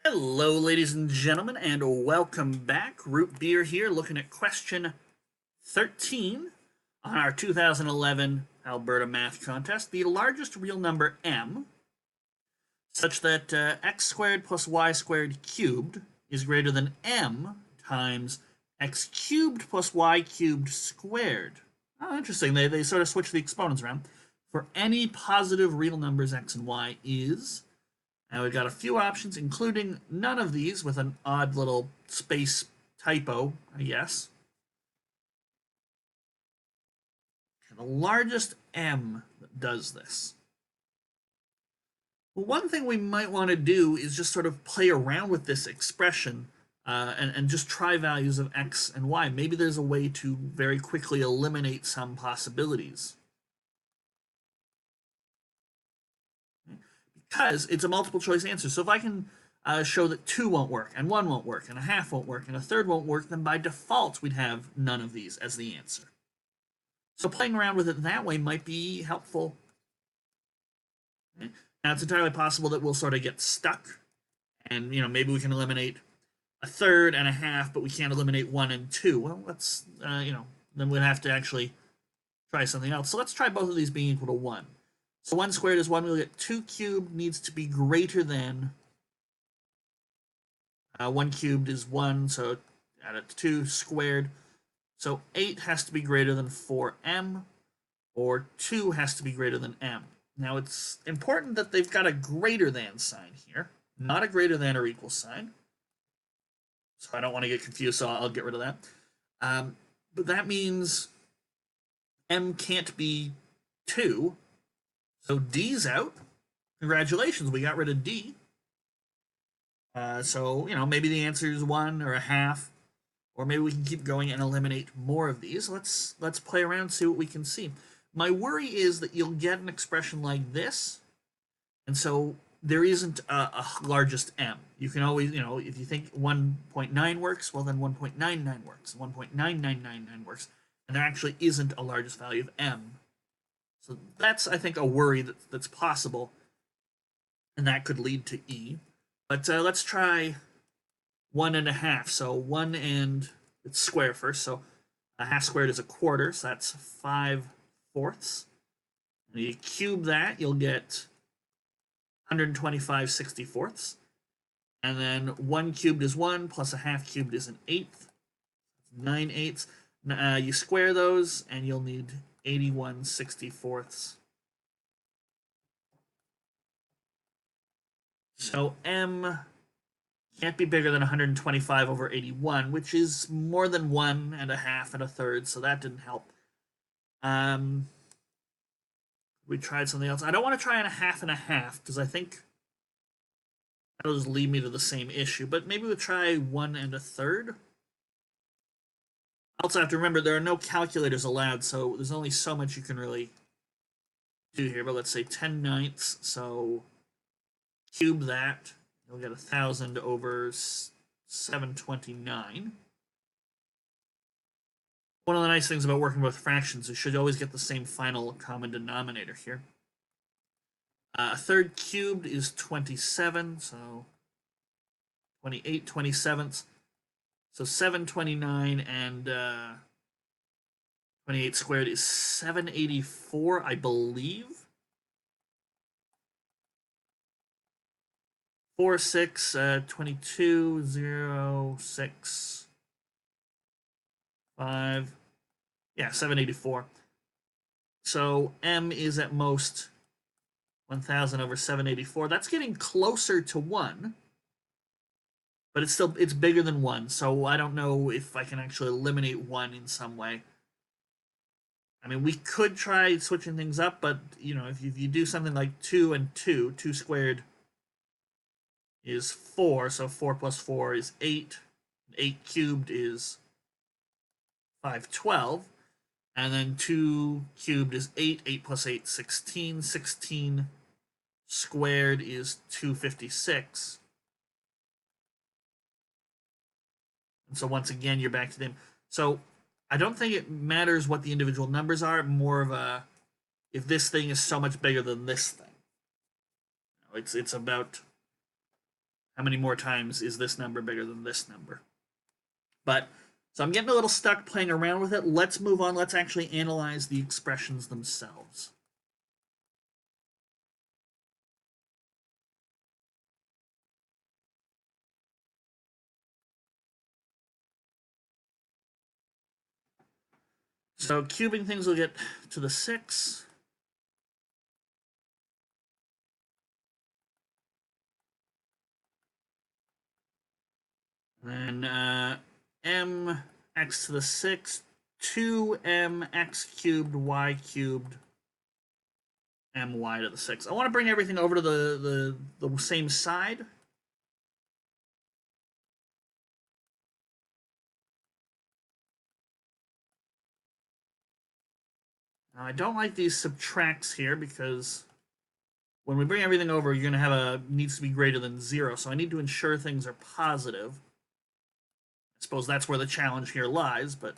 Hello, ladies and gentlemen, and welcome back. Root Beer here, looking at question 13 on our 2011 Alberta Math Contest. The largest real number m, such that x squared plus y squared cubed is greater than m times x cubed plus y cubed squared. Oh, interesting. They sort of switch the exponents around. For any positive real numbers x and y is. And we've got a few options, including none of these with an odd little space typo, I guess. And the largest m that does this. Well, one thing we might want to do is just sort of play around with this expression and just try values of x and y. Maybe there's a way to very quickly eliminate some possibilities. Because it's a multiple choice answer. So if I can show that 2 won't work, and 1 won't work, and a half won't work, and a third won't work, then by default we'd have none of these as the answer. So playing around with it that way might be helpful. Okay. Now it's entirely possible that we'll sort of get stuck, and maybe we can eliminate a third and a half, but we can't eliminate 1 and 2. Well, let's then we'd have to actually try something else. So let's try both of these being equal to 1. So 1 squared is 1. We'll get 2 cubed needs to be greater than 1 cubed is 1, so add it to 2 squared. So 8 has to be greater than 4m, or 2 has to be greater than m. Now it's important that they've got a greater than sign here, not a greater than or equal sign. So I don't want to get confused, so I'll get rid of that. But that means m can't be 2, so d's out. Congratulations, we got rid of d. So, maybe the answer is 1 or a half, or maybe we can keep going and eliminate more of these. Let's play around and see what we can see. My worry is that you'll get an expression like this, and so there isn't a largest m. You can always, if you think 1.9 works, well then 1.99 works, 1.9999 works, and there actually isn't a largest value of m. So that's, I think, a worry that's possible, and that could lead to e. But let's try 1 and a half. So 1 and it's square first. So a half squared is a quarter. So that's 5/4. And you cube that, you'll get 125 64ths. And then 1 cubed is 1, plus a half cubed is an eighth. 9/8. You square those, and you'll need 81 64ths. So m can't be bigger than 125 over 81, which is more than 1 and a half and a third, so that didn't help. We tried something else. I don't want to try on a half and a half, because I think that'll just lead me to the same issue, but maybe we'll try 1 and a third. Also have to remember there are no calculators allowed, so there's only so much you can really do here, but let's say 10/9, so cube that, you'll get 1,000 over 729. One of the nice things about working with fractions is you should always get the same final common denominator here. A third cubed is 27, so 28 27ths. So 729 and 28 squared is 784, I believe. 4, 6, 22, 0, 6, 5. Yeah, 784. So m is at most 1,000 over 784. That's getting closer to 1. But it's bigger than 1, so I don't know if I can actually eliminate 1 in some way. I mean, we could try switching things up, but, if you do something like 2 and 2, 2 squared is 4, so 4 plus 4 is 8. 8 cubed is 512. And then 2 cubed is 8. 8 plus 8, 16. 16 squared is 256. And so once again, you're back to them. So I don't think it matters what the individual numbers are, more of a, if this thing is so much bigger than this thing. It's about How many more times is this number bigger than this number? But, so I'm getting a little stuck playing around with it. Let's move on. Let's actually analyze the expressions themselves. So cubing things will get to the 6. Then mx to the 6, 2mx cubed y cubed my to the 6. I want to bring everything over to the same side. Now, I don't like these subtracts here because when we bring everything over, you're going to have a needs to be greater than 0. So I need to ensure things are positive. I suppose that's where the challenge here lies, but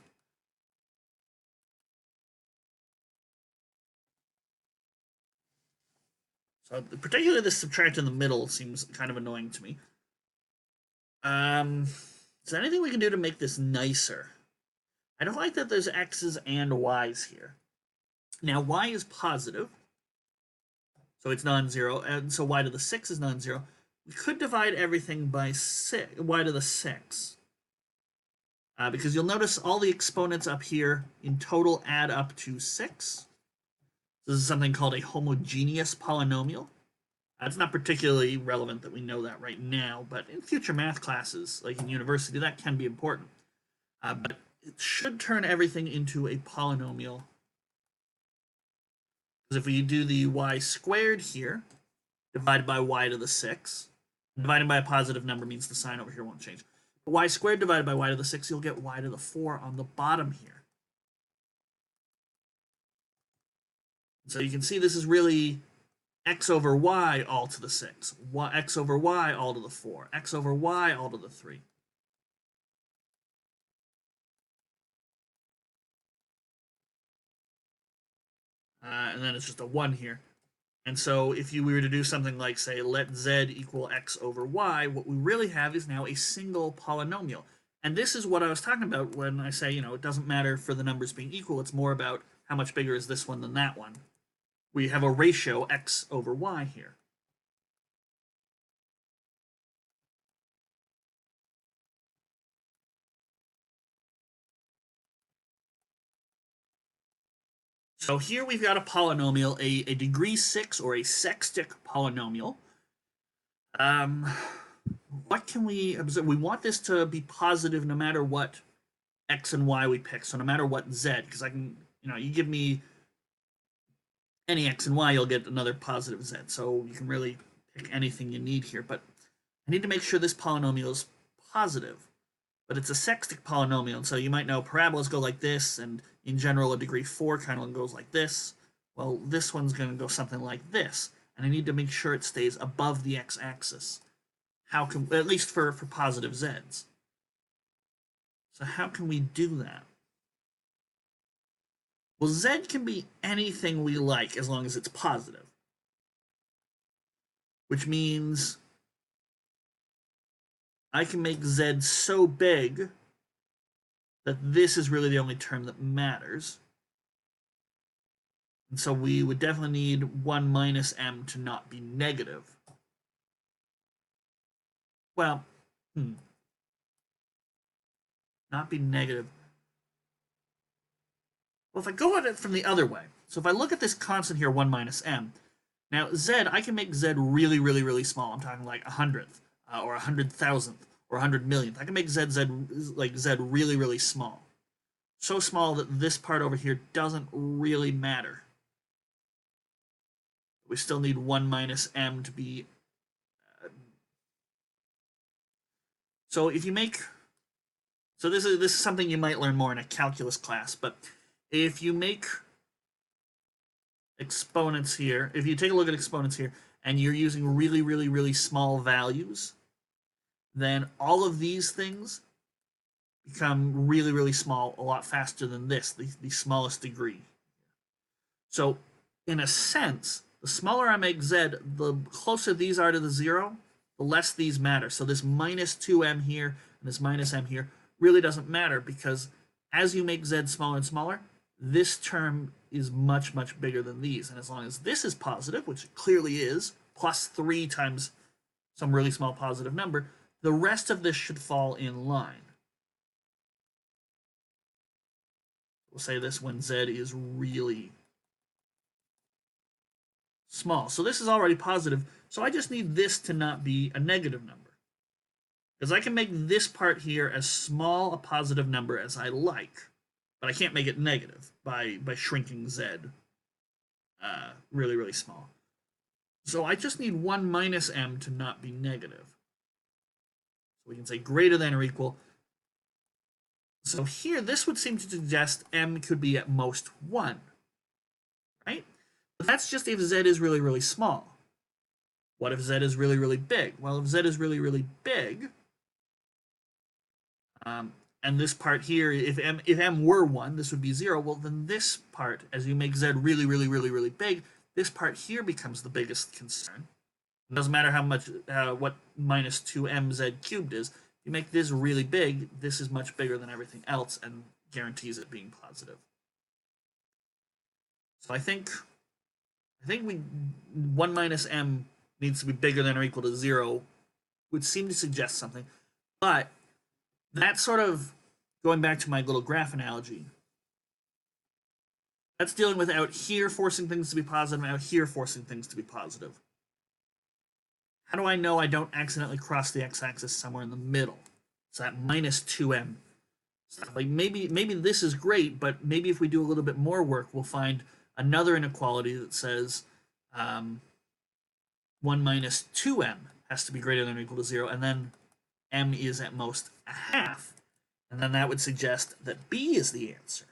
so particularly the subtract in the middle seems kind of annoying to me. Is there anything we can do to make this nicer? I don't like that there's x's and y's here. Now, y is positive, so it's non-zero, and so y to the 6 is non-zero. We could divide everything by y to the 6. Because you'll notice all the exponents up here in total add up to 6. This is something called a homogeneous polynomial. It's not particularly relevant that we know that right now, but in future math classes, like in university, that can be important. But it should turn everything into a polynomial. Because if we do the y squared here, divided by y to the 6, dividing by a positive number means the sign over here won't change. But y squared divided by y to the 6, you'll get y to the 4 on the bottom here. So you can see this is really x over y all to the 6, x over y all to the 4, x over y all to the 3. And then it's just a 1 here. And so if you were to do something like, say, let z equal x over y, what we really have is now a single polynomial. And this is what I was talking about when I say, it doesn't matter for the numbers being equal. It's more about how much bigger is this one than that one. We have a ratio x over y here. So here we've got a polynomial, a degree 6 or a sextic polynomial. What can we observe? We want this to be positive no matter what x and y we pick. So no matter what z, because I can, you give me any x and y, you'll get another positive z. So you can really pick anything you need here. But I need to make sure this polynomial is positive. But it's a sextic polynomial, and so you might know parabolas go like this, and in general, a degree 4 kind of goes like this. Well, this one's going to go something like this, and I need to make sure it stays above the x-axis. How can, at least for positive z's. So how can we do that? Well, z can be anything we like as long as it's positive, which means I can make z so big that this is really the only term that matters. And so we would definitely need 1 minus m to not be negative. Well, not be negative. Well, if I go at it from the other way, so if I look at this constant here, 1 minus m, now z, I can make z really, really, really small. I'm talking like 100th or 100,000th or 100 millionth. I can make z really, really small. So small that this part over here doesn't really matter. We still need 1 minus m to be... So if you make... So this is something you might learn more in a calculus class, but if you make exponents here, if you take a look at exponents here, and you're using really, really, really small values, then all of these things become really, really small a lot faster than this, the smallest degree. So in a sense, the smaller I make z, the closer these are to the 0, the the less these matter. So this minus 2m here and this minus m here really doesn't matter, because as you make z smaller and smaller, this term is much, much bigger than these. And as long as this is positive, which it clearly is, plus 3 times some really small positive number, the rest of this should fall in line. We'll say this when z is really small. So this is already positive, so I just need this to not be a negative number. Because I can make this part here as small a positive number as I like, but I can't make it negative by shrinking z really, really small. So I just need 1 minus m to not be negative. So we can say greater than or equal. So here, this would seem to suggest m could be at most 1, right? But that's just if z is really, really small. What if z is really, really big? Well, if z is really, really big, and this part here, if m were 1, this would be 0, well, then this part, as you make z really, really, really, really big, this part here becomes the biggest concern. It doesn't matter how much, what minus 2mz cubed is. If you make this really big, this is much bigger than everything else and guarantees it being positive. So I think 1 minus m needs to be bigger than or equal to 0 would seem to suggest something. But that's sort of going back to my little graph analogy. That's dealing with out here forcing things to be positive and out here forcing things to be positive. How do I know I don't accidentally cross the x-axis somewhere in the middle? It's that minus 2m. Like maybe this is great, but maybe if we do a little bit more work, we'll find another inequality that says 1 minus 2m has to be greater than or equal to 0, and then m is at most a half. And then that would suggest that b is the answer.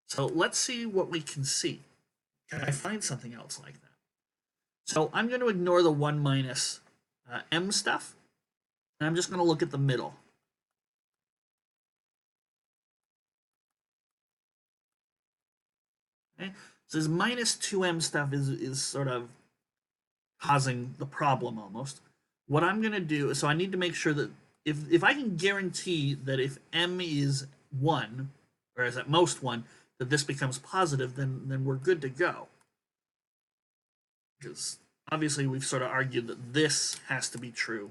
So let's see what we can see. Can I find something else like that? So I'm going to ignore the 1 minus m stuff, and I'm just going to look at the middle. Okay? So this minus 2m stuff is sort of causing the problem almost. What I'm going to do, so I need to make sure that if I can guarantee that if m is 1, or is at most 1, that this becomes positive, then we're good to go. Because obviously we've sort of argued that this has to be true.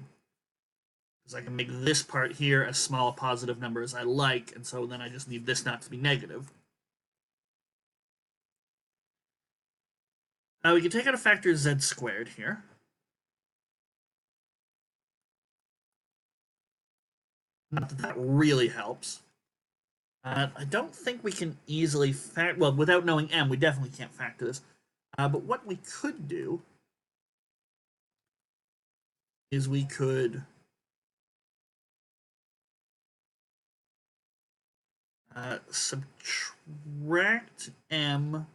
Because I can make this part here as small a positive number as I like, and so then I just need this not to be negative. We can take out a factor z squared here. Not that that really helps. I don't think we can easily factor, well, without knowing m, we definitely can't factor this. But what we could do is we could subtract m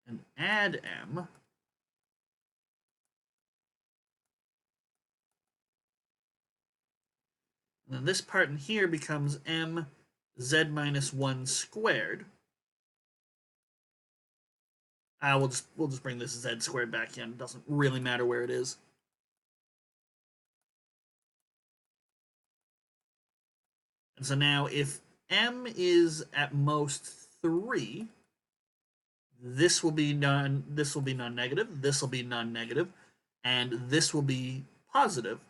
and add m. And then this part in here becomes m z minus 1 squared. We'll just bring this z squared back in. It doesn't really matter where it is. And so now if m is at most 3, this will be non-negative, this will be non-negative, and this will be positive.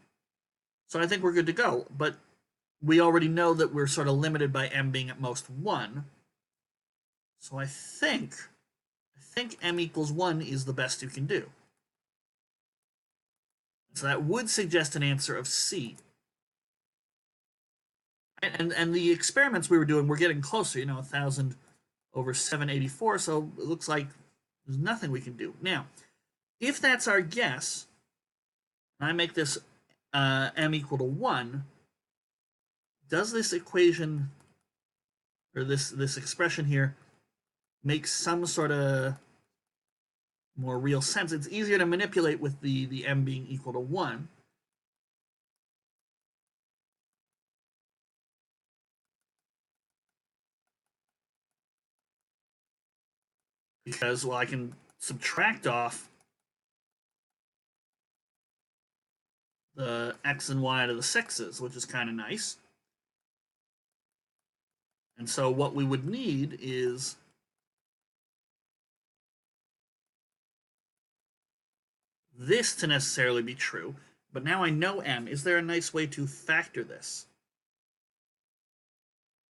So I think we're good to go. But we already know that we're sort of limited by m being at most 1. So I think m equals 1 is the best you can do. So that would suggest an answer of C. And the experiments we were doing, we're getting closer, 1,000 over 784, so it looks like there's nothing we can do. Now, if that's our guess, and I make this m equal to 1, does this equation, or this expression here, make some sort of more real sense? It's easier to manipulate with the m being equal to 1. Because, well, I can subtract off the x and y to the 6's, which is kind of nice. And so what we would need is this to necessarily be true. But now I know m. Is there a nice way to factor this?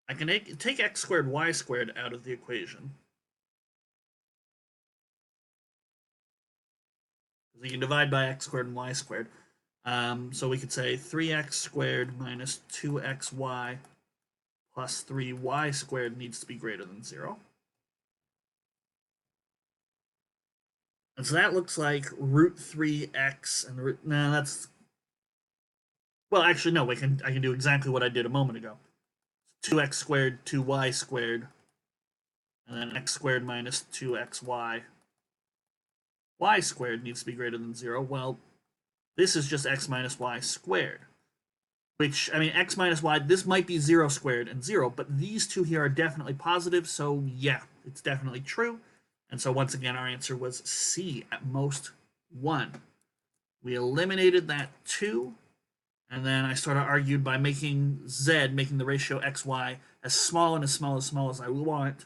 I can take x squared y squared out of the equation. You can divide by x squared and y squared. So we could say 3x squared minus 2xy plus 3y squared needs to be greater than 0. And so that looks like root 3x and root... No, that's... Well, actually, no, I can do exactly what I did a moment ago. 2x squared, 2y squared, and then x squared minus 2xy. Y squared needs to be greater than 0. Well, this is just x minus y squared. Which, I mean, x minus y, this might be 0 squared and 0, but these two here are definitely positive, so yeah, it's definitely true. And so once again, our answer was C, at most 1. We eliminated that 2, and then I sort of argued by making z, making the ratio xy as small and as small as I want,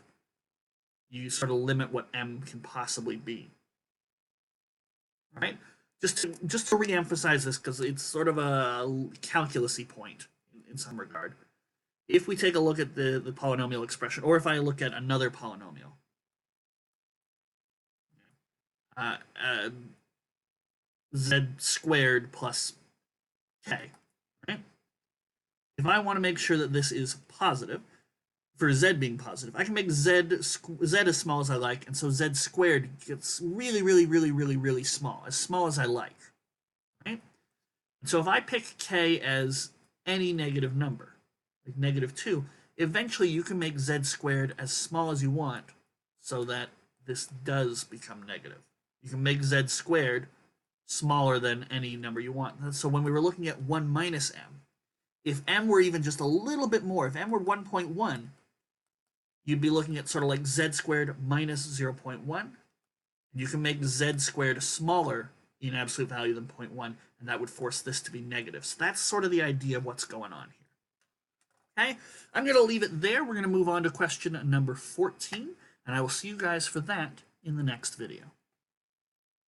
you sort of limit what m can possibly be. All right? Just to re-emphasize this, because it's sort of a calculusy point in some regard. If we take a look at the polynomial expression, or if I look at another polynomial, z squared plus k, right? If I want to make sure that this is positive, for z being positive, I can make z as small as I like, and so z squared gets really small as I like, right? And so if I pick k as any negative number, like -2, eventually you can make z squared as small as you want so that this does become negative. You can make z squared smaller than any number you want. So when we were looking at 1 minus m, if m were even just a little bit more, if m were 1.1, you'd be looking at sort of like z squared minus 0.1. You can make z squared smaller in absolute value than 0.1, and that would force this to be negative. So that's sort of the idea of what's going on here. Okay, I'm going to leave it there. We're going to move on to question number 14, and I will see you guys for that in the next video.